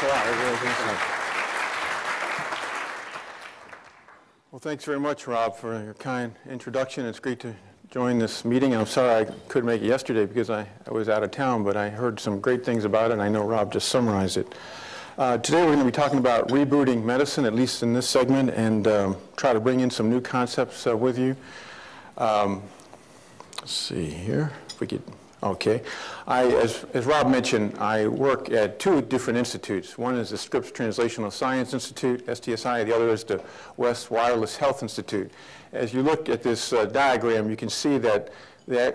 a lot. Well, thanks very much, Rob, for your kind introduction. It's great to join this meeting. I'm sorry I couldn't make it yesterday because I was out of town, but I heard some great things about it, and I know Rob just summarized it. Today we're going to be talking about rebooting medicine, at least in this segment, and try to bring in some new concepts with you. Let's see here, if we could, okay. As Rob mentioned, I work at two different institutes. One is the Scripps Translational Science Institute, STSI, the other is the West Wireless Health Institute. As you look at this diagram, you can see that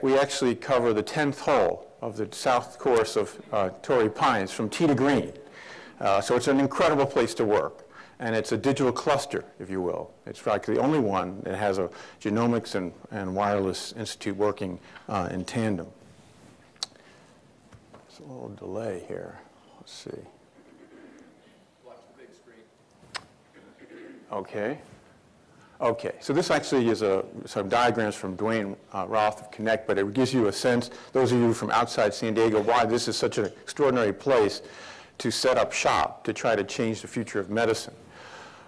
we actually cover the 10th hole of the south course of Torrey Pines from Tee to Green. So it's an incredible place to work. And it's a digital cluster, if you will. It's practically the only one that has a genomics and wireless institute working in tandem. There's a little delay here. Let's see. Watch the big screen. Okay. Okay, so this actually is some diagrams from Dwayne Roth of Connect, but it gives you a sense, those of you from outside San Diego, why this is such an extraordinary place to set up shop to try to change the future of medicine.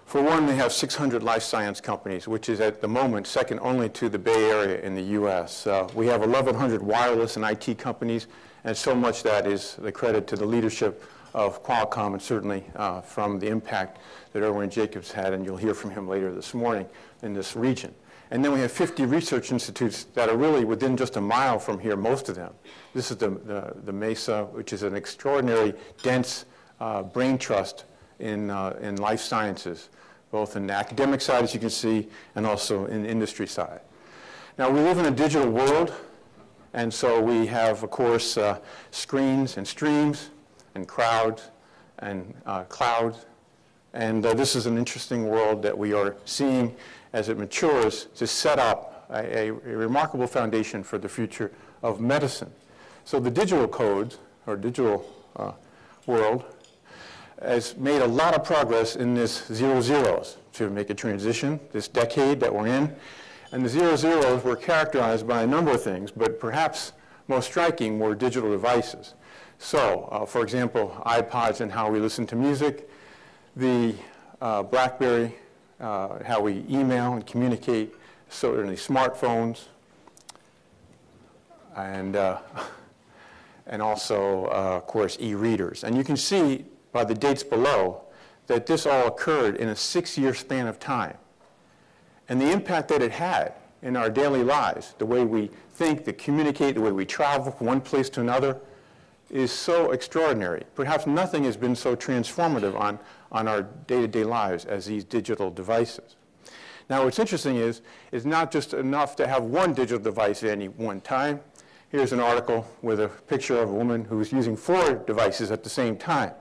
For one, they have 600 life science companies, which is at the moment second only to the Bay Area in the US. We have 1,100 wireless and IT companies, and so much that is the credit to the leadership of Qualcomm and certainly from the impact that Erwin Jacobs had, and you'll hear from him later this morning in this region. And then we have 50 research institutes that are really within just a mile from here, most of them. This is the Mesa, which is an extraordinary dense brain trust in life sciences, both in the academic side, as you can see, and also in the industry side. Now, we live in a digital world, and so we have, of course, screens and streams and crowds and clouds. And this is an interesting world that we are seeing as it matures to set up a remarkable foundation for the future of medicine. So the digital code, or digital world, has made a lot of progress in this 0 zeros to make a transition, this decade that we're in. And the 0 zeros were characterized by a number of things, but perhaps most striking were digital devices. So, for example, iPods and how we listen to music, the BlackBerry, how we email and communicate, certainly smartphones, and also, of course, e-readers. And you can see by the dates below that this all occurred in a 6-year span of time. And the impact that it had in our daily lives, the way we think, the communicate, the way we travel from one place to another, is so extraordinary. Perhaps nothing has been so transformative on our day-to-day lives as these digital devices. Now, what's interesting is it's not just enough to have one digital device at any one time. Here's an article with a picture of a woman who's using 4 devices at the same time.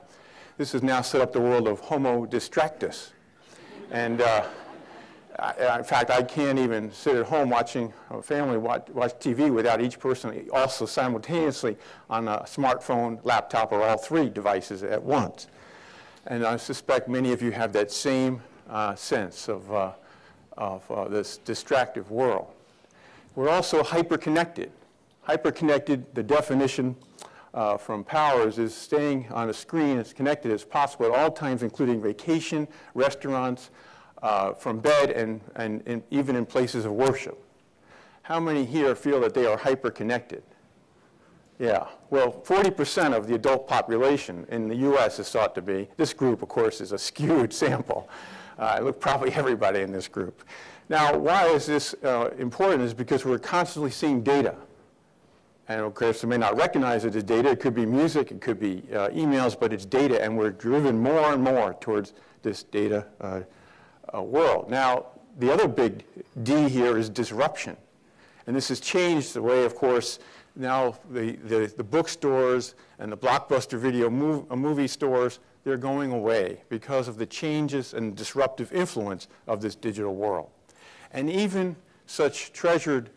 This has now set up the world of Homo distractus. And in fact, I can't even sit at home watching a family watch TV without each person also simultaneously on a smartphone, laptop, or all 3 devices at once. And I suspect many of you have that same sense of this distractive world. We're also hyper-connected. Hyper-connected, the definition from Powers is staying on a screen as connected as possible at all times, including vacation, restaurants, from bed, and even in places of worship. How many here feel that they are hyper-connected? Yeah, well, 40% of the adult population in the US is thought to be. This group, of course, is a skewed sample. Look, probably everybody in this group. Now, why is this important is because we're constantly seeing data. And of course, we may not recognize it as data. It could be music, it could be emails, but it's data, and we're driven more and more towards this data world. Now, the other big D here is disruption. And this has changed the way, of course, now the bookstores and the blockbuster video movie stores, they're going away because of the changes and disruptive influence of this digital world. And even such treasured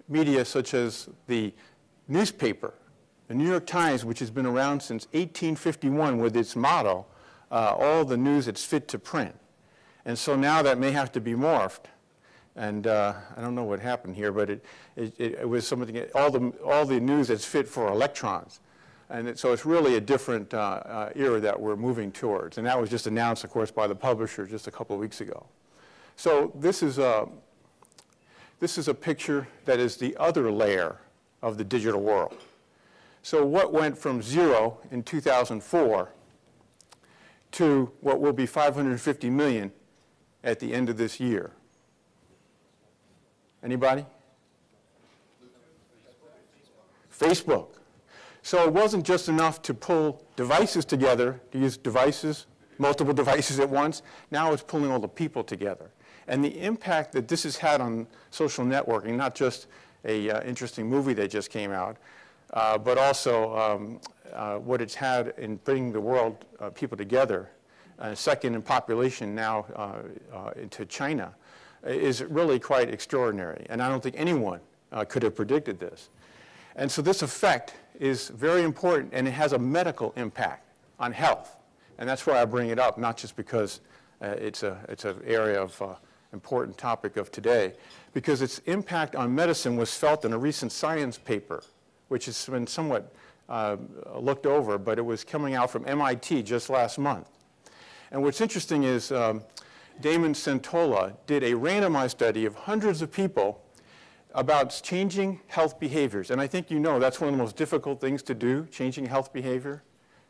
media such as the newspaper, the New York Times, which has been around since 1851 with its motto, all the news that's fit to print. And so now that may have to be morphed. And I don't know what happened here, but it was something, all the news that's fit for electrons. So it's really a different era that we're moving towards. And that was just announced, of course, by the publisher just a couple of weeks ago. So this is a picture that is the other layer of the digital world. So what went from 0 in 2004 to what will be 550 million at the end of this year? Anybody? Facebook. So it wasn't just enough to pull devices together, to use devices, multiple devices at once. Now it's pulling all the people together. And the impact that this has had on social networking, not just a interesting movie that just came out, but also what it's had in bringing the world, people together, second in population now into China, is really quite extraordinary. And I don't think anyone could have predicted this. And so this effect is very important, and it has a medical impact on health. And that's why I bring it up, not just because it's an area of important topic of today, because its impact on medicine was felt in a recent Science paper, which has been somewhat looked over, but it was coming out from MIT just last month. And what's interesting is Damon Centola did a randomized study of hundreds of people about changing health behaviors. And I think you know that's one of the most difficult things to do, changing health behavior,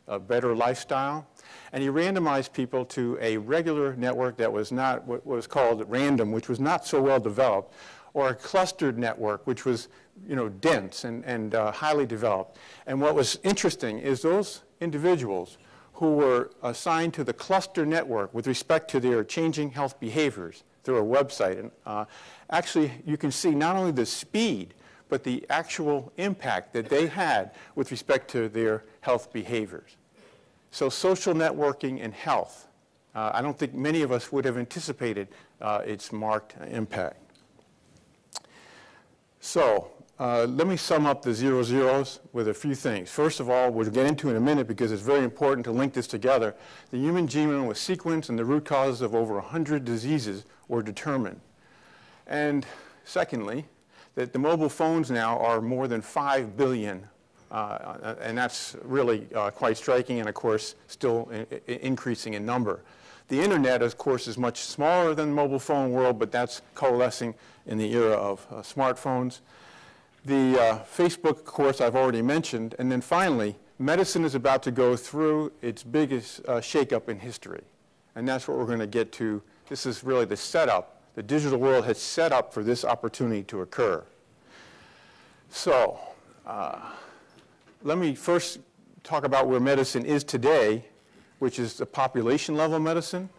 a better lifestyle. And he randomized people to a regular network that was not what was called random, which was not so well developed, or a clustered network, which was dense and highly developed. And what was interesting is those individuals who were assigned to the cluster network with respect to their changing health behaviors through a website. And actually, you can see not only the speed, but the actual impact that they had with respect to their health behaviors. So social networking and health, I don't think many of us would have anticipated its marked impact. So let me sum up the 0 zeros with a few things. First of all, we'll get into in a minute because it's very important to link this together. The human genome was sequenced and the root causes of over 100 diseases were determined. And secondly, that the mobile phones now are more than 5 billion, and that's really quite striking and, of course, still increasing in number. The internet, of course, is much smaller than the mobile phone world, but that's coalescing in the era of smartphones. The Facebook, of course, I've already mentioned. And then finally, medicine is about to go through its biggest shakeup in history. And that's what we're going to get to. This is really the setup. The digital world has set up for this opportunity to occur. So let me first talk about where medicine is today, which is the population level medicine,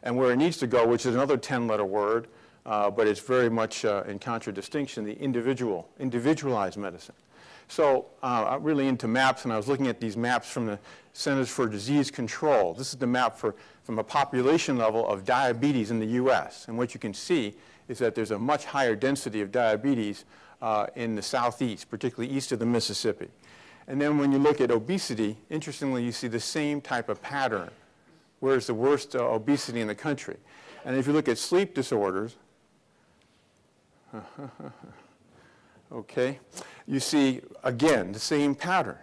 and where it needs to go, which is another 10-letter word, but it's very much in contradistinction, the individualized medicine. So I'm really into maps, and I was looking at these maps from the Centers for Disease Control. This is the map from a population level of diabetes in the U.S. And what you can see is that there's a much higher density of diabetes in the southeast, particularly east of the Mississippi. And then when you look at obesity, interestingly, you see the same type of pattern. Where's the worst obesity in the country? And if you look at sleep disorders, okay, you see, again, the same pattern.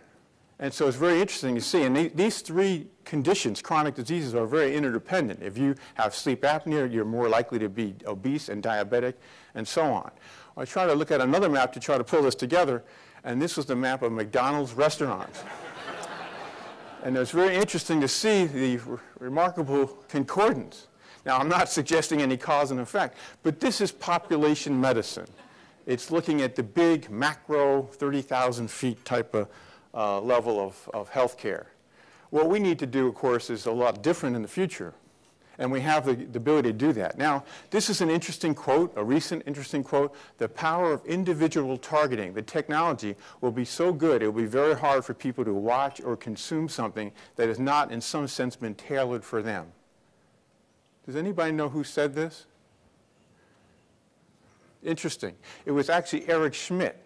And so it's very interesting to see. And these three conditions, chronic diseases, are very interdependent. If you have sleep apnea, you're more likely to be obese and diabetic, and so on. I tried to look at another map to try to pull this together, and this was the map of McDonald's restaurants. And it's very interesting to see the remarkable concordance. Now, I'm not suggesting any cause and effect, but this is population medicine. It's looking at the big macro 30,000 feet type of level of health care. What we need to do, of course, is a lot different in the future, and we have the ability to do that. Now, this is an interesting quote, a recent interesting quote. The power of individual targeting, the technology will be so good, it will be very hard for people to watch or consume something that has not, in some sense, been tailored for them. Does anybody know who said this? Interesting. It was actually Eric Schmidt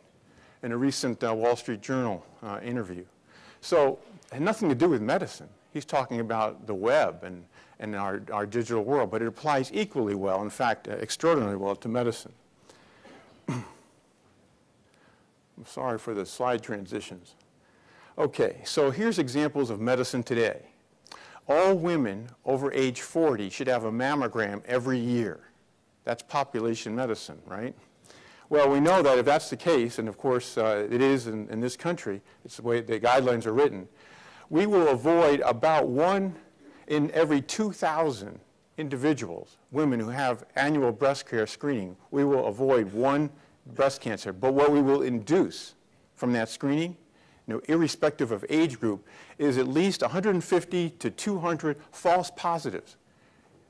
in a recent Wall Street Journal interview. So it had nothing to do with medicine. He's talking about the web and our digital world, but it applies equally well, in fact, extraordinarily well to medicine. I'm sorry for the slide transitions. Okay, so here's examples of medicine today. All women over age 40 should have a mammogram every year. That's population medicine, right? Well, we know that if that's the case, and of course it is in this country, it's the way the guidelines are written, we will avoid about 1 in every 2,000 individuals, women who have annual breast care screening, we will avoid 1 breast cancer. But what we will induce from that screening, irrespective of age group, is at least 150 to 200 false positives,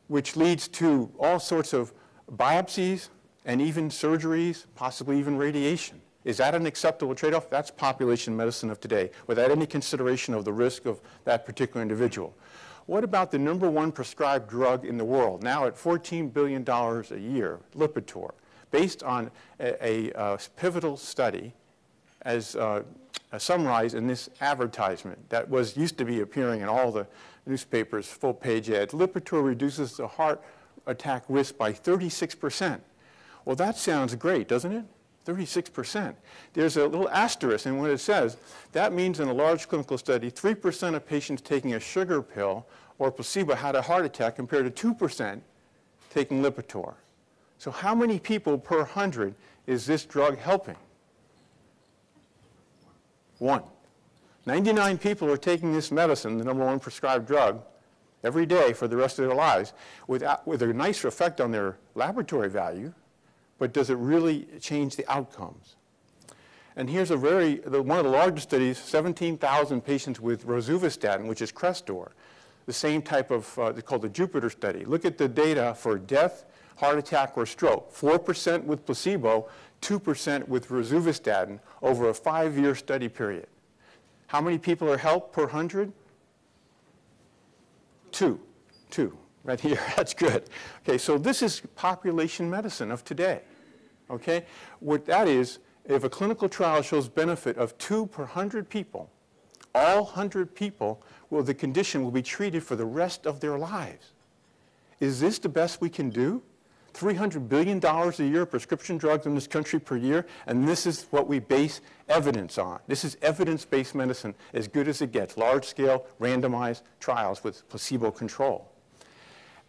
which leads to all sorts of biopsies and even surgeries, possibly even radiation. Is that an acceptable trade-off? That's population medicine of today, without any consideration of the risk of that particular individual. What about the #1 prescribed drug in the world, now at $14 billion a year, Lipitor, based on a pivotal study as summarized in this advertisement that used to be appearing in all the newspapers, full-page ads. Lipitor reduces the heart attack risk by 36%. Well, that sounds great, doesn't it? 36%. There's a little asterisk in what it says. That means in a large clinical study, 3% of patients taking a sugar pill or placebo had a heart attack compared to 2% taking Lipitor. So how many people per 100 is this drug helping? 1. 99 people are taking this medicine, the #1 prescribed drug, every day for the rest of their lives with a nice effect on their laboratory value, but does it really change the outcomes? And here's one of the largest studies, 17,000 patients with rosuvastatin, which is Crestor, the same type of, it's called the Jupiter study. Look at the data for death, heart attack, or stroke. 4% with placebo, 2% with rosuvastatin over a 5-year study period. How many people are helped per 100? 2. Right here, that's good. Okay, so this is population medicine of today. Okay, what that is, if a clinical trial shows benefit of 2 per 100 people, all 100 people, the condition will be treated for the rest of their lives. Is this the best we can do? $300 billion a year of prescription drugs in this country per year, and this is what we base evidence on. This is evidence-based medicine, as good as it gets, large-scale randomized trials with placebo control.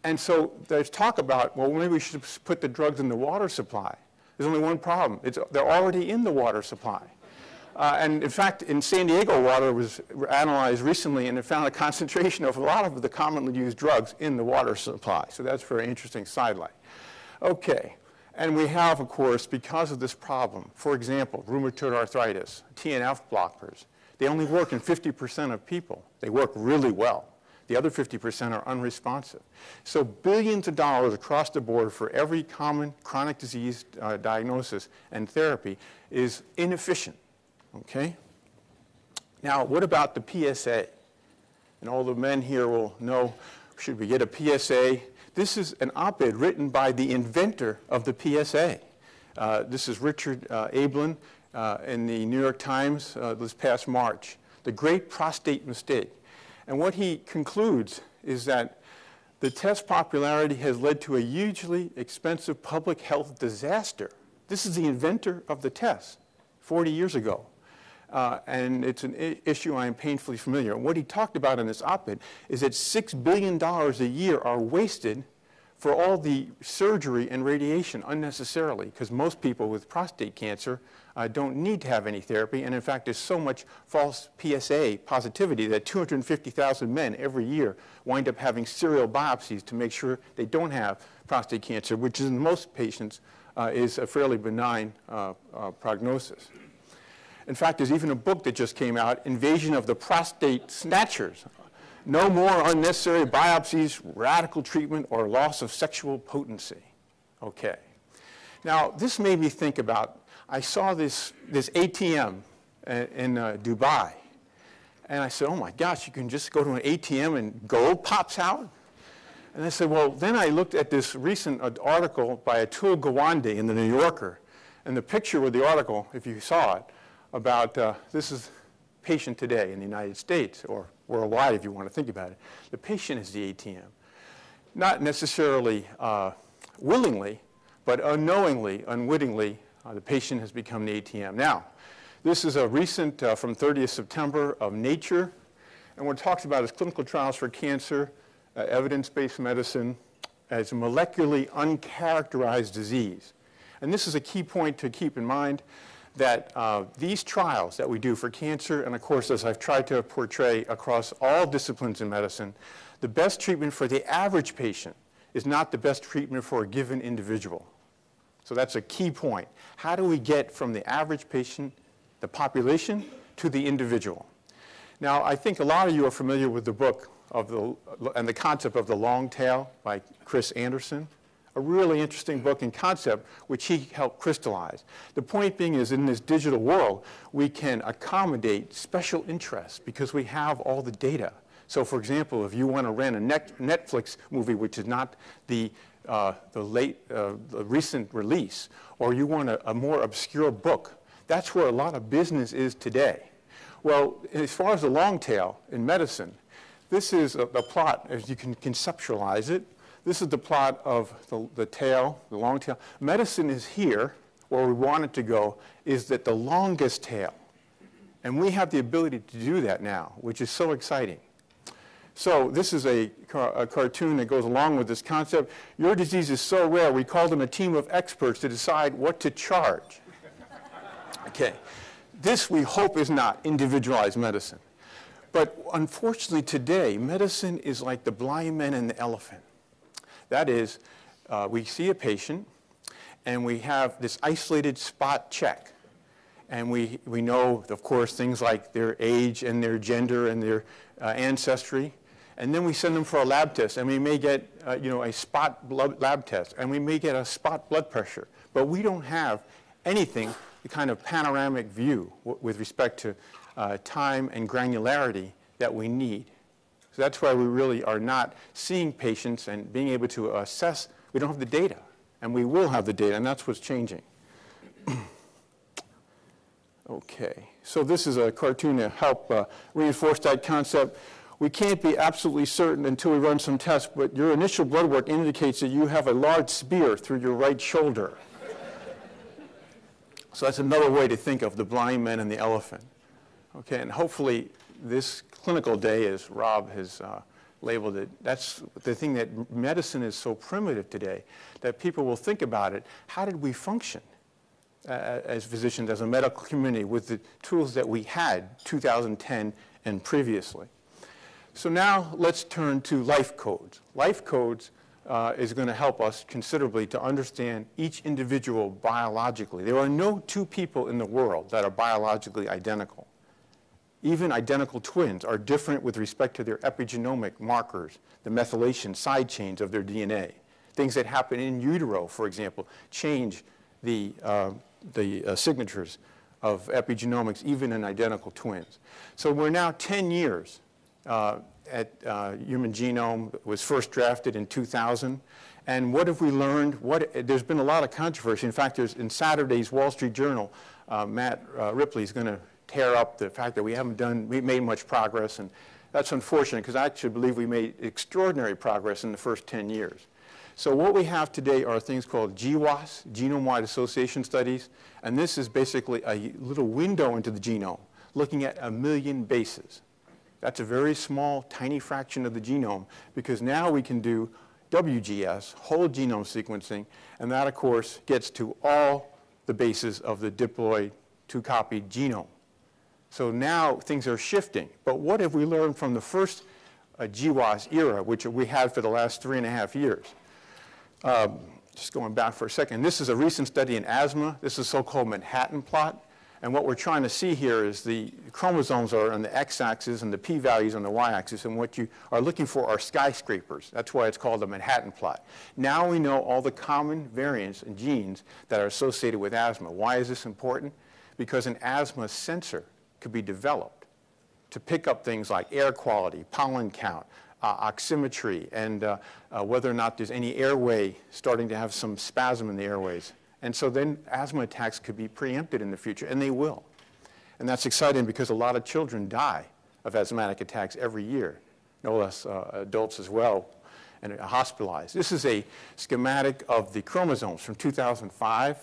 And so there's talk about, well, maybe we should put the drugs in the water supply. There's only one problem. They're already in the water supply. And in fact, in San Diego, water was analyzed recently, and it found a concentration of a lot of the commonly used drugs in the water supply. So that's a very interesting sidelight. Okay, and we have, of course, because of this problem, for example, rheumatoid arthritis, TNF blockers. They only work in 50% of people. They work really well. The other 50% are unresponsive. So billions of dollars across the board for every common chronic disease diagnosis and therapy is inefficient, okay? Now, what about the PSA? And all the men here will know, should we get a PSA? This is an op-ed written by the inventor of the PSA. This is Richard Ablin in the New York Times this past March. The Great Prostate Mistake. And what he concludes is that the test popularity has led to a hugely expensive public health disaster. This is the inventor of the test 40 years ago. And it's an issue I am painfully familiar. What he talked about in this op-ed is that $6 billion a year are wasted for all the surgery and radiation unnecessarily, because most people with prostate cancer don't need to have any therapy. And in fact, there's so much false PSA positivity that 250,000 men every year wind up having serial biopsies to make sure they don't have prostate cancer, which in most patients is a fairly benign prognosis. In fact, there's even a book that just came out, Invasion of the Prostate Snatchers. No more unnecessary biopsies, radical treatment, or loss of sexual potency. Okay. Now, this made me think about, I saw this ATM in Dubai, and I said, oh my gosh, you can just go to an ATM and gold pops out? And I said, well, then I looked at this recent article by Atul Gawande in the New Yorker, and the picture with the article, if you saw it, about this is patient today in the United States, or worldwide if you want to think about it. The patient is the ATM. Not necessarily willingly, but unknowingly, unwittingly, the patient has become the ATM. Now, This is a recent from 30th September of Nature, and what it talks about is clinical trials for cancer, evidence-based medicine as a molecularly uncharacterized disease. And this is a key point to keep in mind, that these trials that we do for cancer, and of course, as I've tried to portray across all disciplines in medicine, the best treatment for the average patient is not the best treatment for a given individual. So that's a key point. How do we get from the average patient, the population, to the individual? Now, I think a lot of you are familiar with the book and the concept of the long tail by Chris Anderson. A really interesting book and concept which he helped crystallize. The point being is, in this digital world, we can accommodate special interests because we have all the data. So for example, if you want to rent a Netflix movie, which is not the recent release, or you want a more obscure book, that's where a lot of business is today. Well, as far as the long tail in medicine, this is the plot, as you can conceptualize it. This is the plot of the tail, the long tail. Medicine is here, where we want it to go, is that the longest tail. And we have the ability to do that now, which is so exciting. So this is a cartoon that goes along with this concept. Your disease is so rare, we called in a team of experts to decide what to charge. Okay. This, we hope, is not individualized medicine. But unfortunately today, medicine is like the blind man and the elephant. That is, we see a patient, and we have this isolated spot check. And we know, of course, things like their age and their gender and their ancestry. And then we send them for a lab test, and we may get a spot lab test, and we may get a spot blood pressure. But we don't have anything, the kind of panoramic view with respect to time and granularity that we need. So that's why we really are not seeing patients and being able to assess. We don't have the data, and we will have the data, and that's what's changing. Okay, so this is a cartoon to help reinforce that concept. We can't be absolutely certain until we run some tests, but your initial blood work indicates that you have a large spear through your right shoulder. So that's another way to think of the blind man and the elephant. Okay, and hopefully this clinical day, as Rob has labeled it, that's the thing, that medicine is so primitive today that people will think about it. How did we function as physicians, as a medical community, with the tools that we had 2010 and previously? So now let's turn to life codes. Life codes is going to help us considerably to understand each individual biologically. There are no two people in the world that are biologically identical. Even identical twins are different with respect to their epigenomic markers, the methylation side chains of their DNA. Things that happen in utero, for example, change the signatures of epigenomics even in identical twins. So we're now 10 years at Human Genome was first drafted in 2000. And what have we learned? There's been a lot of controversy. In fact, in Saturday's Wall Street Journal, Matt Ripley is going to tear up the fact that we made much progress, and that's unfortunate because I actually believe we made extraordinary progress in the first 10 years. So what we have today are things called GWAS, genome-wide association studies, and this is basically a little window into the genome, looking at 1 million bases. That's a very small, tiny fraction of the genome, because now we can do WGS, whole genome sequencing, and that, of course, gets to all the bases of the diploid 2-copied genome. So now things are shifting. But what have we learned from the first GWAS era, which we had for the last 3.5 years? Just going back for a second, this is a recent study in asthma. This is a so-called Manhattan plot. And what we're trying to see here is the chromosomes are on the x-axis and the p-values on the y-axis. And what you are looking for are skyscrapers. That's why it's called a Manhattan plot. Now we know all the common variants and genes that are associated with asthma. Why is this important? Because an asthma sensor could be developed to pick up things like air quality, pollen count, oximetry, and whether or not there's any airway starting to have some spasm in the airways. And so then asthma attacks could be preempted in the future, and they will. And that's exciting because a lot of children die of asthmatic attacks every year, no less adults as well, and hospitalized. This is a schematic of the chromosomes from 2005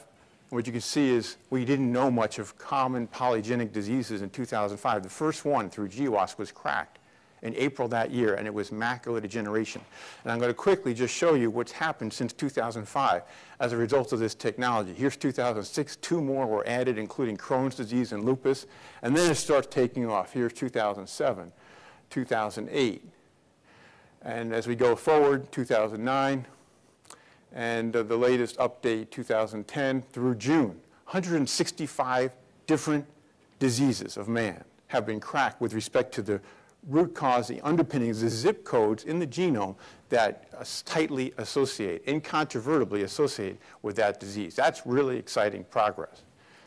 What you can see is we didn't know much of common polygenic diseases in 2005. The first one through GWAS was cracked in April that year, and it was macular degeneration. And I'm going to quickly just show you what's happened since 2005 as a result of this technology. Here's 2006. 2 more were added, including Crohn's disease and lupus. And then it starts taking off. Here's 2007, 2008. And as we go forward, 2009, and the latest update, 2010 through June, 165 different diseases of man have been cracked with respect to the root cause, the underpinnings, the zip codes in the genome that tightly associate, incontrovertibly associate with that disease. That's really exciting progress.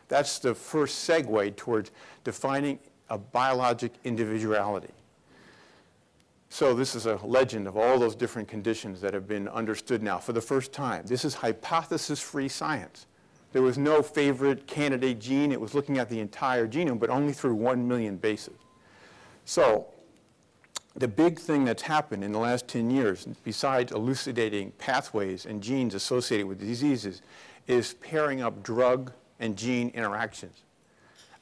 That's the first segue towards defining a biologic individuality. So this is a legend of all those different conditions that have been understood now for the first time. This is hypothesis-free science. There was no favorite candidate gene. It was looking at the entire genome, but only through 1 million bases. So the big thing that's happened in the last 10 years, besides elucidating pathways and genes associated with diseases, is pairing up drug and gene interactions.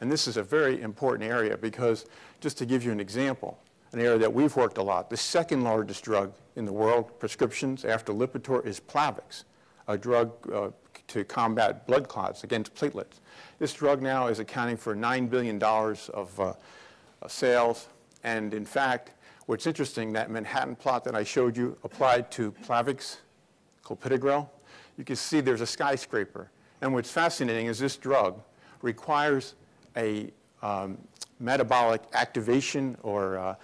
And this is a very important area because, just to give you an example, an area that we've worked a lot, the second largest drug in the world, prescriptions after Lipitor, is Plavix, a drug to combat blood clots against platelets. This drug now is accounting for $9 billion of sales. And in fact, what's interesting, that Manhattan plot that I showed you applied to Plavix, clopidogrel, you can see there's a skyscraper. And what's fascinating is this drug requires a metabolic activation or a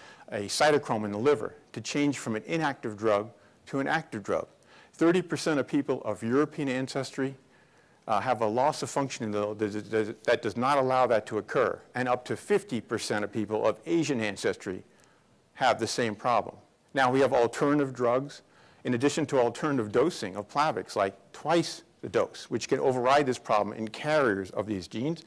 cytochrome in the liver to change from an inactive drug to an active drug. 30% of people of European ancestry have a loss of function that does not allow that to occur. And up to 50% of people of Asian ancestry have the same problem. Now, we have alternative drugs, in addition to alternative dosing of Plavix, like twice the dose, which can override this problem in carriers of these genes.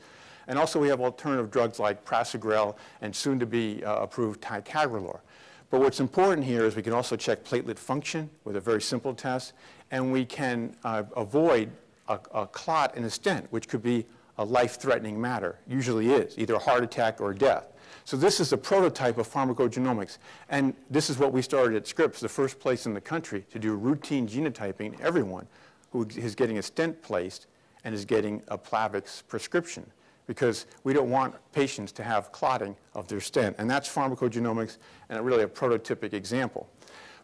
And also we have alternative drugs like prasugrel and soon-to-be approved ticagrelor. But what's important here is we can also check platelet function with a very simple test, and we can avoid a clot in a stent, which could be a life-threatening matter, usually is, either a heart attack or death. So this is a prototype of pharmacogenomics, and this is what we started at Scripps, the first place in the country to do routine genotyping in everyone who is getting a stent placed and is getting a Plavix prescription, because we don't want patients to have clotting of their stent. And that's pharmacogenomics and really a prototypic example.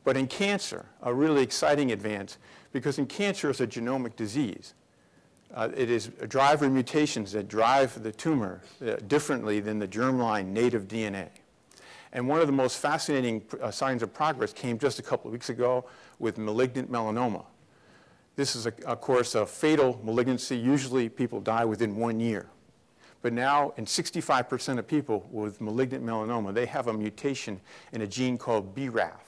But in cancer, a really exciting advance, because in cancer it's a genomic disease. It is driver mutations that drive the tumor differently than the germline native DNA. And one of the most fascinating signs of progress came just a couple of weeks ago with malignant melanoma. This is, of course, a fatal malignancy. Usually people die within 1 year. But now, in 65% of people with malignant melanoma, they have a mutation in a gene called BRAF.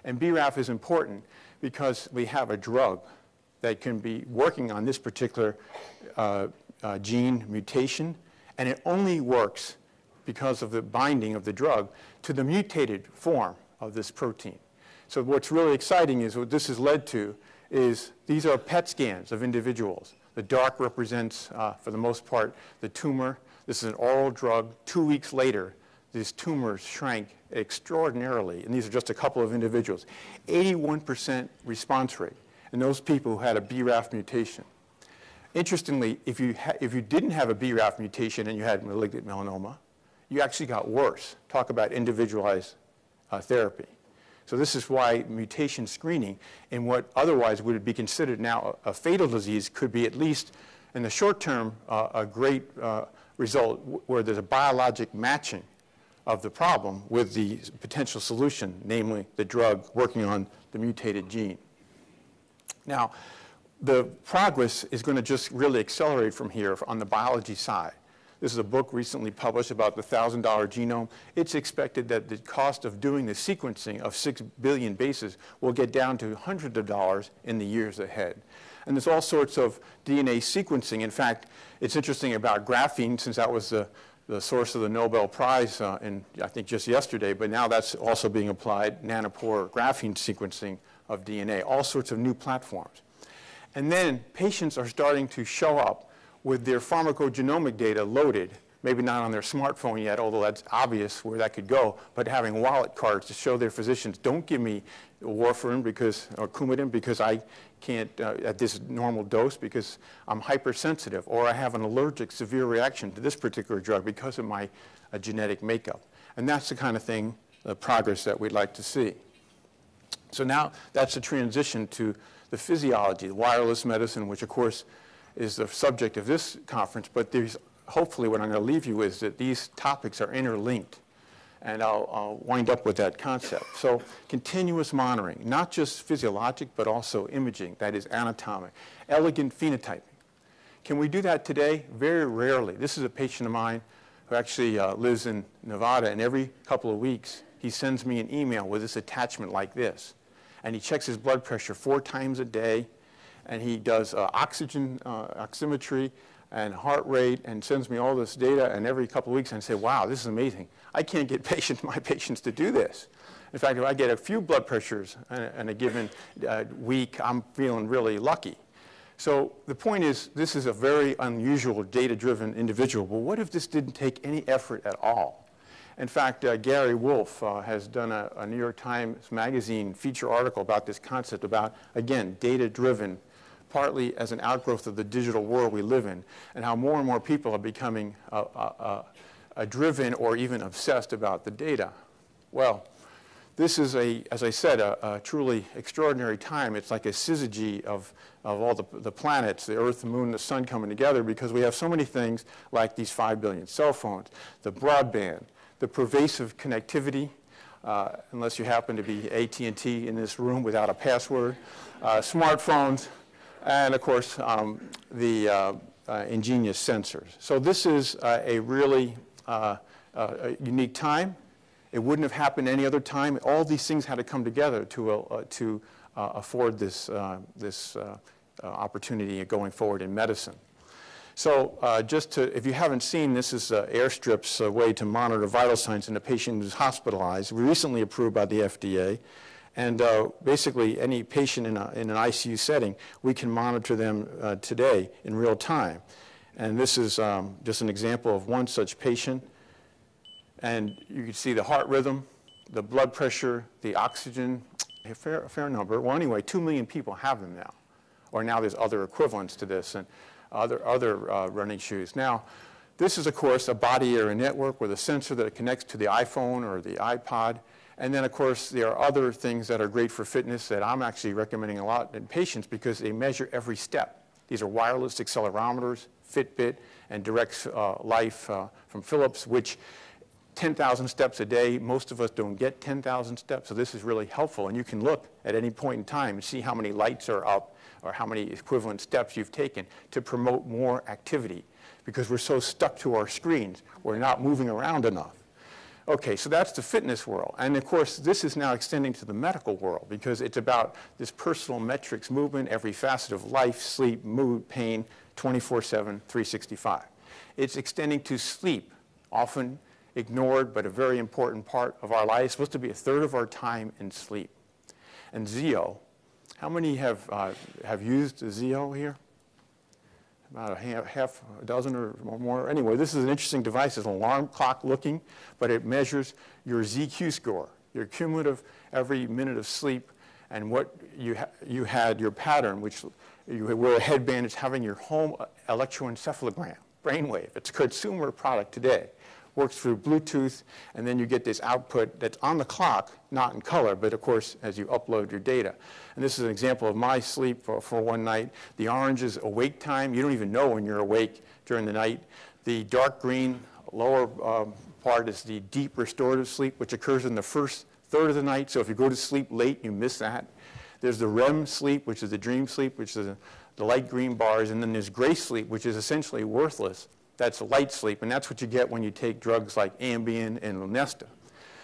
And BRAF is important because we have a drug that can be working on this particular gene mutation, and it only works because of the binding of the drug to the mutated form of this protein. So what's really exciting is what this has led to is these are PET scans of individuals. The dark represents, for the most part, the tumor. This is an oral drug. 2 weeks later, these tumors shrank extraordinarily, and these are just a couple of individuals. 81% response rate in those people who had a BRAF mutation. Interestingly, if you didn't have a BRAF mutation and you had malignant melanoma, you actually got worse. Talk about individualized therapy. So this is why mutation screening in what otherwise would be considered now a fatal disease could be, at least in the short term, a great result where there's a biologic matching of the problem with the potential solution, namely the drug working on the mutated gene. Now, the progress is going to just really accelerate from here on the biology side. This is a book recently published about the $1,000 genome. It's expected that the cost of doing the sequencing of 6 billion bases will get down to hundreds of dollars in the years ahead. And there's all sorts of DNA sequencing. In fact, it's interesting about graphene, since that was the source of the Nobel Prize I think just yesterday, but now that's also being applied, nanopore graphene sequencing of DNA, all sorts of new platforms. And then patients are starting to show up with their pharmacogenomic data loaded, maybe not on their smartphone yet, although that's obvious where that could go, but having wallet cards to show their physicians, don't give me warfarin or Coumadin because I can't, at this normal dose because I'm hypersensitive, or I have an allergic severe reaction to this particular drug because of my genetic makeup. And that's the kind of thing, the progress that we'd like to see. So now that's the transition to the physiology, wireless medicine, which of course is the subject of this conference, but there's hopefully what I'm going to leave you with is that these topics are interlinked, and I'll wind up with that concept. So continuous monitoring, not just physiologic, but also imaging, that is anatomic, elegant phenotyping. Can we do that today? Very rarely. This is a patient of mine who actually lives in Nevada, and every couple of weeks he sends me an email with this attachment like this. And he checks his blood pressure 4 times a day, and he does oxygen oximetry and heart rate, and sends me all this data, and every couple of weeks I say, wow, this is amazing. I can't get my patients to do this. In fact, if I get a few blood pressures in a given week, I'm feeling really lucky. So the point is, this is a very unusual data-driven individual, but what if this didn't take any effort at all? In fact, Gary Wolf has done a New York Times Magazine feature article about this concept about, again, data-driven, partly as an outgrowth of the digital world we live in, and how more and more people are becoming driven or even obsessed about the data. Well, this is, as I said, a truly extraordinary time. It's like a syzygy of all the planets, the Earth, the Moon, the Sun coming together, because we have so many things like these 5 billion cell phones, the broadband, the pervasive connectivity, unless you happen to be AT&T in this room without a password, smartphones, and of course the ingenious sensors. So this is a really a unique time. It wouldn't have happened any other time. All these things had to come together to afford this opportunity going forward in medicine. So if you haven't seen, this is Airstrip's way to monitor vital signs in a patient who's hospitalized, recently approved by the FDA. And basically, any patient in an ICU setting, we can monitor them today in real time. And this is just an example of one such patient. And you can see the heart rhythm, the blood pressure, the oxygen, a fair number. Well, anyway, 2 million people have them now. Or now there's other equivalents to this and other running shoes. Now, this is, of course, a body area network with a sensor that connects to the iPhone or the iPod. And then, of course, there are other things that are great for fitness that I'm actually recommending a lot in patients because they measure every step. These are wireless accelerometers, Fitbit, and Direct Life from Philips, which 10,000 steps a day. Most of us don't get 10,000 steps, so this is really helpful. And you can look at any point in time and see how many lights are up or how many equivalent steps you've taken to promote more activity because we're so stuck to our screens. We're not moving around enough. Okay, so that's the fitness world. And of course, this is now extending to the medical world because it's about this personal metrics movement, every facet of life, sleep, mood, pain, 24/7, 365. It's extending to sleep, often ignored, but a very important part of our life. It's supposed to be 1/3 of our time in sleep. And Zio, how many have used Zio here? About half a dozen or more. Anyway, this is an interesting device. It's an alarm clock looking, but it measures your ZQ score, your cumulative every minute of sleep, and what you had, your pattern, which you wear a headband. It's having your home electroencephalogram, brainwave. It's a consumer product today. Works through Bluetooth, and then you get this output that's on the clock, not in color, but of course as you upload your data. And this is an example of my sleep for one night. The orange is awake time. You don't even know when you're awake during the night. The dark green lower part is the deep restorative sleep, which occurs in the first 1/3 of the night. So if you go to sleep late, you miss that. There's the REM sleep, which is the dream sleep, which is the light green bars. And then there's gray sleep, which is essentially worthless. That's light sleep, and that's what you get when you take drugs like Ambien and Lunesta.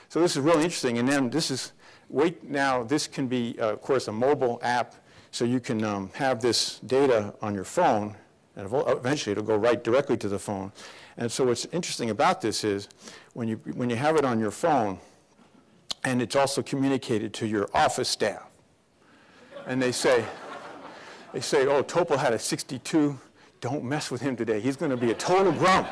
So this is really interesting. And then this is, this can be, of course, a mobile app, so you can have this data on your phone, and eventually it'll go right directly to the phone. And so what's interesting about this is when you have it on your phone, and it's also communicated to your office staff, and they say, oh, Topol had a 62 don't mess with him today. He's going to be a total grump.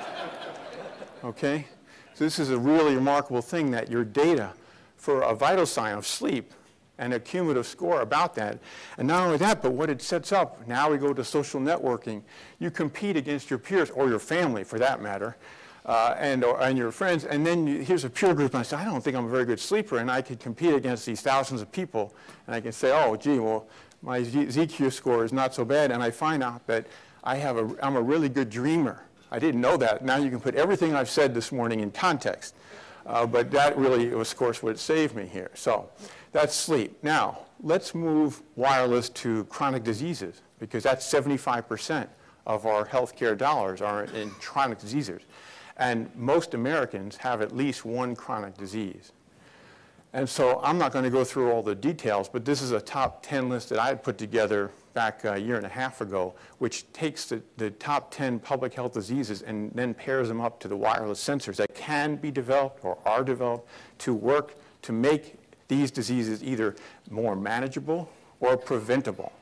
Okay? So this is a really remarkable thing, that your data for a vital sign of sleep and a cumulative score about that. And not only that, but what it sets up, now we go to social networking. You compete against your peers, or your family for that matter, and your friends, and then here's a peer group, and I say, I don't think I'm a very good sleeper, and I could compete against these thousands of people, and I can say, oh, gee, well, my ZQ score is not so bad, and I find out that I'm a really good dreamer. I didn't know that. Now you can put everything I've said this morning in context. But that really was, of course, what saved me here. So that's sleep. Now, let's move wireless to chronic diseases, because that's 75% of our healthcare dollars are in chronic diseases. And most Americans have at least one chronic disease. And so I'm not going to go through all the details, but this is a top 10 list that I had put together back a year and a half ago, which takes the top 10 public health diseases and then pairs them up to the wireless sensors that can be developed or are developed to work to make these diseases either more manageable or preventable.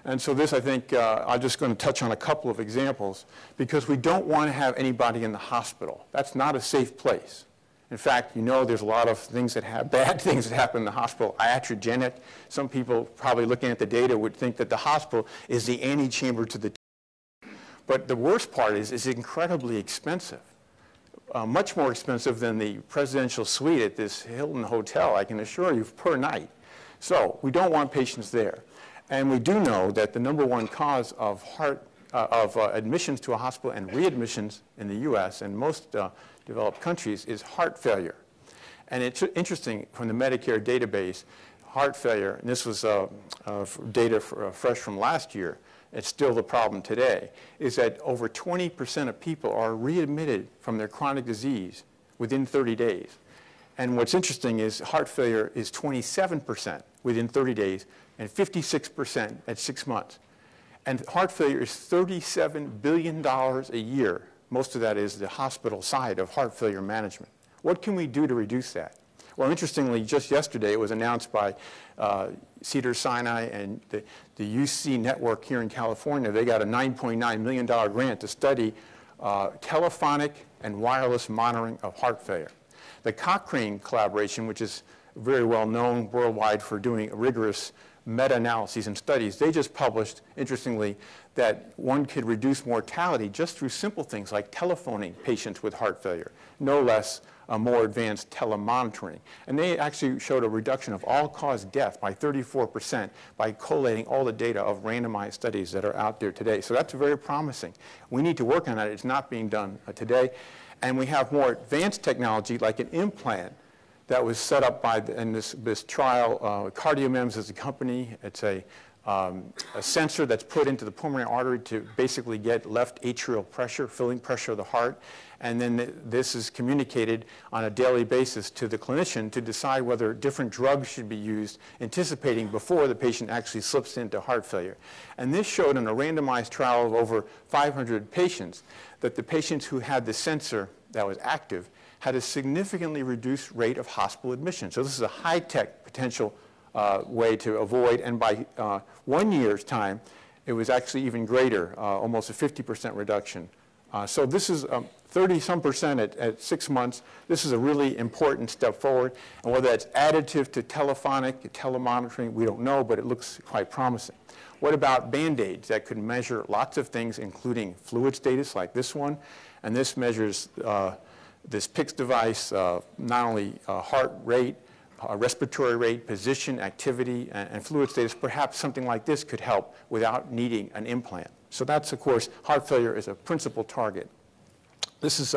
And so this, I think, I'm just going to touch on a couple of examples, because we don't want to have anybody in the hospital. That's not a safe place. In fact, you know there's a lot of things that have bad things that happen in the hospital, iatrogenic. Some people probably looking at the data would think that the hospital is the antechamber to the But the worst part is it's incredibly expensive, much more expensive than the presidential suite at this Hilton hotel, I can assure you, per night. So we don't want patients there. And we do know that the #1 cause of admissions to a hospital and readmissions in the U.S. and most developed countries is heart failure. And it's interesting, from the Medicare database, heart failure, and this was data fresh from last year, it's still the problem today, is that over 20% of people are readmitted from their chronic disease within 30 days. And what's interesting is heart failure is 27% within 30 days and 56% at 6 months. And heart failure is $37 billion a year. Most of that is the hospital side of heart failure management. What can we do to reduce that? Well, interestingly, just yesterday it was announced by Cedars-Sinai and the UC network here in California. They got a $9.9 million grant to study telephonic and wireless monitoring of heart failure. The Cochrane collaboration, which is very well known worldwide for doing rigorous meta-analyses and studies, they just published, interestingly, that one could reduce mortality just through simple things like telephoning patients with heart failure, no less more advanced telemonitoring. And they actually showed a reduction of all-cause death by 34% by collating all the data of randomized studies that are out there today. So that's very promising. We need to work on that. It's not being done today. And we have more advanced technology like an implant that was set up by in this trial. CardioMEMS is a company. It's a sensor that's put into the pulmonary artery to basically get left atrial pressure, filling pressure of the heart. And then this is communicated on a daily basis to the clinician to decide whether different drugs should be used, anticipating before the patient actually slips into heart failure. And this showed in a randomized trial of over 500 patients that the patients who had the sensor that was active had a significantly reduced rate of hospital admission. So this is a high-tech potential way to avoid, and by 1 year's time, it was actually even greater, almost a 50% reduction. So this is 30-some% at 6 months. This is a really important step forward, and whether that's additive to telephonic, telemonitoring, we don't know, but it looks quite promising. What about Band-Aids that could measure lots of things, including fluid status like this one, and this measures this PICS device, not only heart rate, respiratory rate, position, activity, and fluid status. Perhaps something like this could help without needing an implant. So that's, of course, heart failure is a principal target. This is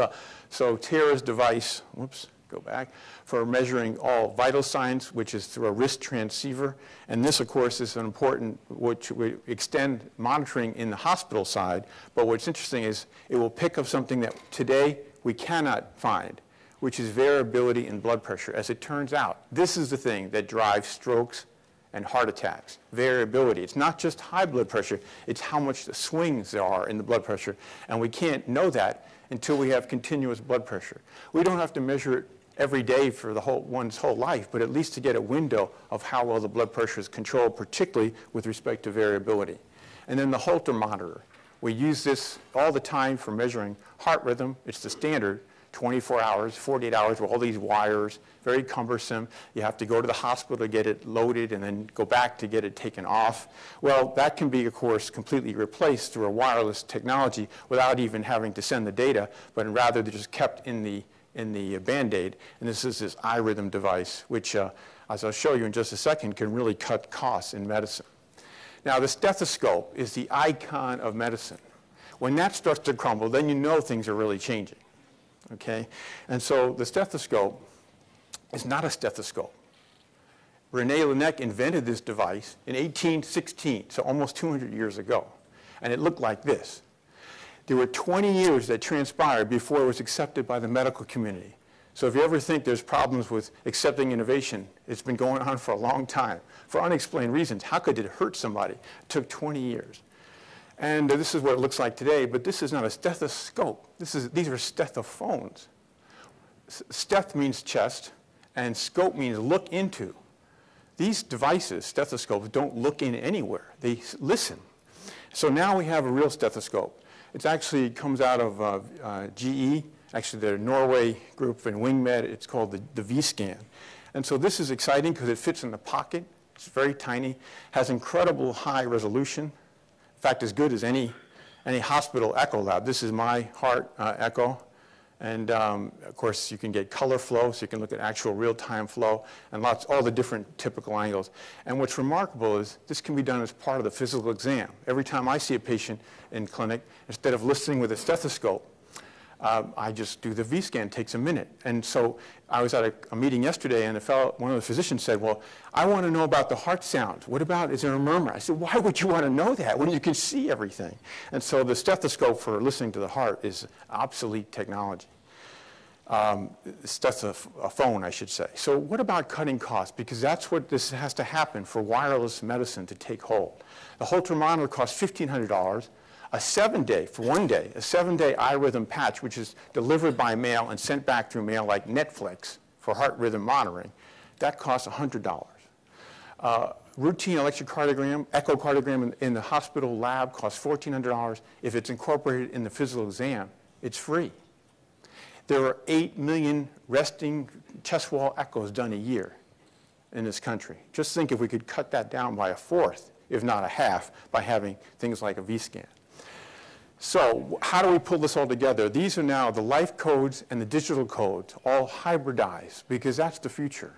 so Tara's device, whoops, go back, for measuring all vital signs, which is through a wrist transceiver. And this, of course, is an important, which would extend monitoring in the hospital side. But what's interesting is it will pick up something that today we cannot find, which is variability in blood pressure. As it turns out, this is the thing that drives strokes and heart attacks, variability. It's not just high blood pressure, it's how much the swings there are in the blood pressure. And we can't know that until we have continuous blood pressure. We don't have to measure it every day for one's whole life, but at least to get a window of how well the blood pressure is controlled, particularly with respect to variability. And then the Holter monitor. We use this all the time for measuring heart rhythm. It's the standard, 24 hours, 48 hours with all these wires, very cumbersome. You have to go to the hospital to get it loaded and then go back to get it taken off. Well, that can be, of course, completely replaced through a wireless technology without even having to send the data, but rather they're just kept in the Band-Aid. And this is this iRhythm device, which, as I'll show you in just a second, can really cut costs in medicine. Now, the stethoscope is the icon of medicine. When that starts to crumble, then you know things are really changing. Okay? And so the stethoscope is not a stethoscope. René Laennec invented this device in 1816, so almost 200 years ago. And it looked like this. There were 20 years that transpired before it was accepted by the medical community. So if you ever think there's problems with accepting innovation, it's been going on for a long time. For unexplained reasons, how could it hurt somebody? It took 20 years. And this is what it looks like today, but this is not a stethoscope. These are stethophones. Steth means chest, and scope means look into. These devices, stethoscopes, don't look in anywhere. They listen. So now we have a real stethoscope. It actually comes out of GE, actually the Norway group in WingMed. It's called the V-Scan. And so this is exciting because it fits in the pocket. It's very tiny, has incredible high resolution. In fact, as good as any hospital echo lab. This is my heart echo. And of course, you can get color flow, so you can look at actual real-time flow and all the different typical angles. And what's remarkable is this can be done as part of the physical exam. Every time I see a patient in clinic, instead of listening with a stethoscope, I just do the V-scan. It takes a minute. And so I was at a meeting yesterday, and one of the physicians said, well, I want to know about the heart sound. What about, is there a murmur? I said, why would you want to know that when you can see everything? And so the stethoscope for listening to the heart is obsolete technology. Stethophone, I should say. So what about cutting costs? Because that's what this has to happen for wireless medicine to take hold. The Holter monitor costs $1,500. A 7-day, for one day, a 7-day iRhythm patch, which is delivered by mail and sent back through mail like Netflix for heart rhythm monitoring, that costs $100. Routine electrocardiogram, echocardiogram in the hospital lab costs $1,400. If it's incorporated in the physical exam, it's free. There are 8 million resting chest wall echoes done a year in this country. Just think if we could cut that down by a fourth, if not a half, by having things like a V-scan. So how do we pull this all together? These are now the life codes and the digital codes all hybridized, because that's the future.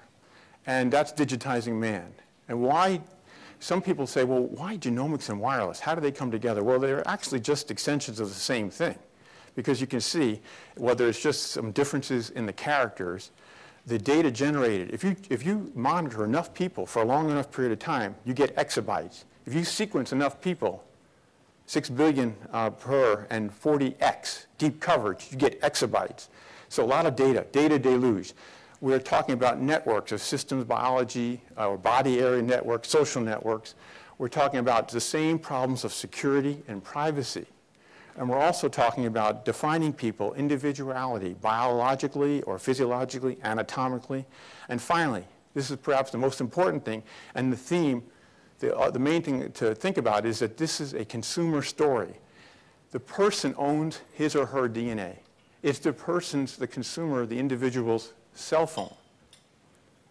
And that's digitizing man. And why, some people say, well, why genomics and wireless? How do they come together? Well, they're actually just extensions of the same thing. Because you can see, whether it's just some differences in the characters, the data generated, if you monitor enough people for a long enough period of time, you get exabytes. If you sequence enough people, 6 billion per and 40x deep coverage, you get exabytes. So a lot of data deluge. We're talking about networks of systems biology or body area networks, social networks. We're talking about the same problems of security and privacy. And we're also talking about defining people, individuality, biologically or physiologically, anatomically. And finally, this is perhaps the most important thing, and the theme, the main thing to think about is that this is a consumer story. The person owns his or her DNA. It's the consumer, the individual's cell phone.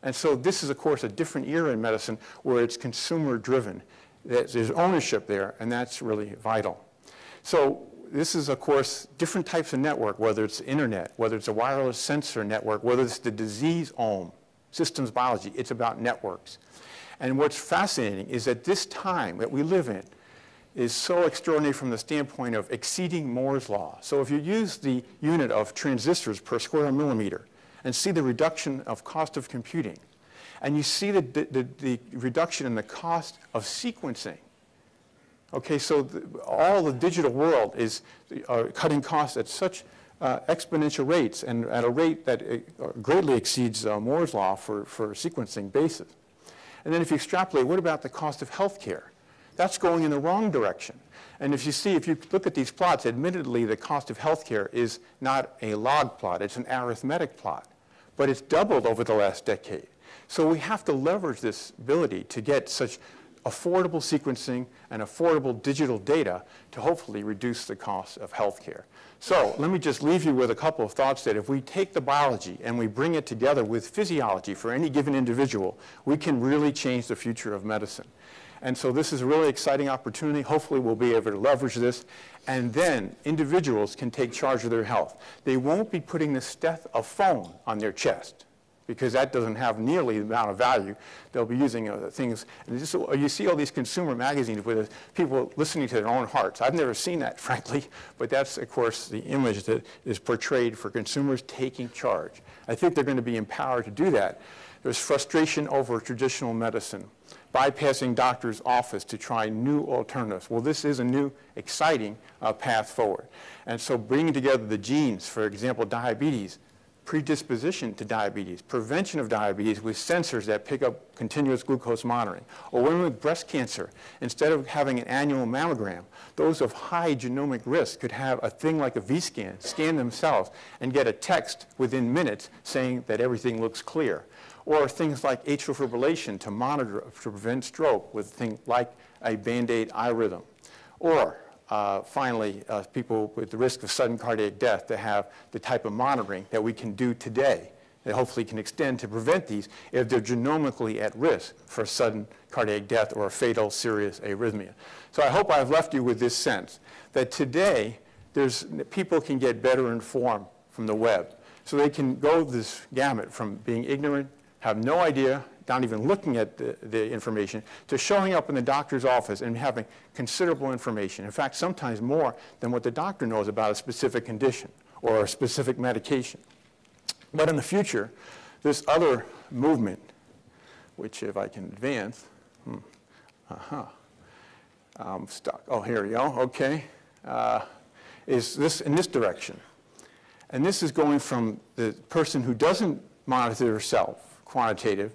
And so this is, of course, a different era in medicine where it's consumer-driven. There's ownership there, and that's really vital. So this is, of course, different types of network, whether it's internet, whether it's a wireless sensor network, whether it's the disease-ome, systems biology. It's about networks. And what's fascinating is that this time that we live in is so extraordinary from the standpoint of exceeding Moore's law. So if you use the unit of transistors per square millimeter and see the reduction of cost of computing, and you see the reduction in the cost of sequencing, okay, so all the digital world is cutting costs at such exponential rates and at a rate that greatly exceeds Moore's law for sequencing basis. And then if you extrapolate, what about the cost of health care? That's going in the wrong direction. And if you look at these plots, admittedly, the cost of health care is not a log plot. It's an arithmetic plot. But it's doubled over the last decade. So we have to leverage this ability to get such affordable sequencing and affordable digital data to hopefully reduce the cost of healthcare. So let me just leave you with a couple of thoughts that if we take the biology and we bring it together with physiology for any given individual, we can really change the future of medicine. And so this is a really exciting opportunity. Hopefully we'll be able to leverage this. And then individuals can take charge of their health. They won't be putting the stethoscope on their chest, because that doesn't have nearly the amount of value. They'll be using things. And just, you see all these consumer magazines with people listening to their own hearts. I've never seen that, frankly, but that's, of course, the image that is portrayed for consumers taking charge. I think they're going to be empowered to do that. There's frustration over traditional medicine, bypassing doctor's office to try new alternatives. Well, this is a new, exciting path forward. And so bringing together the genes, for example, diabetes, predisposition to diabetes, prevention of diabetes with sensors that pick up continuous glucose monitoring, or women with breast cancer, instead of having an annual mammogram, those of high genomic risk could have a thing like a V-scan, scan themselves, and get a text within minutes saying that everything looks clear. Or things like atrial fibrillation to monitor, to prevent stroke with things like a Band-Aid eye rhythm. Or finally, people with the risk of sudden cardiac death to have the type of monitoring that we can do today that hopefully can extend to prevent these if they're genomically at risk for sudden cardiac death or a fatal serious arrhythmia. So I hope I've left you with this sense that today people can get better informed from the web. So they can go this gamut from being ignorant, have no idea, not even looking at the information, to showing up in the doctor's office and having considerable information. In fact, sometimes more than what the doctor knows about a specific condition or a specific medication. But in the future, this other movement, which if I can advance, I'm stuck. Oh, here we go, okay, is this in this direction. And this is going from the person who doesn't monitor herself, quantitative,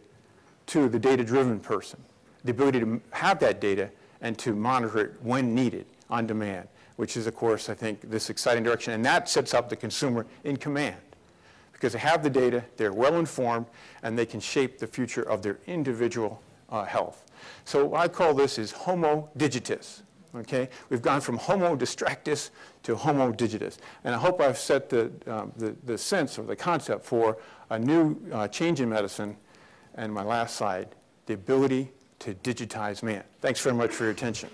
to the data-driven person, the ability to have that data and to monitor it when needed, on demand, which is, of course, I think, this exciting direction. And that sets up the consumer in command, because they have the data, they're well-informed, and they can shape the future of their individual health. So what I call this is Homo digitus. Okay? We've gone from Homo distractus to Homo digitus. And I hope I've set the sense or the concept for a new change in medicine. And my last slide, the ability to digitize man. Thanks very much for your attention.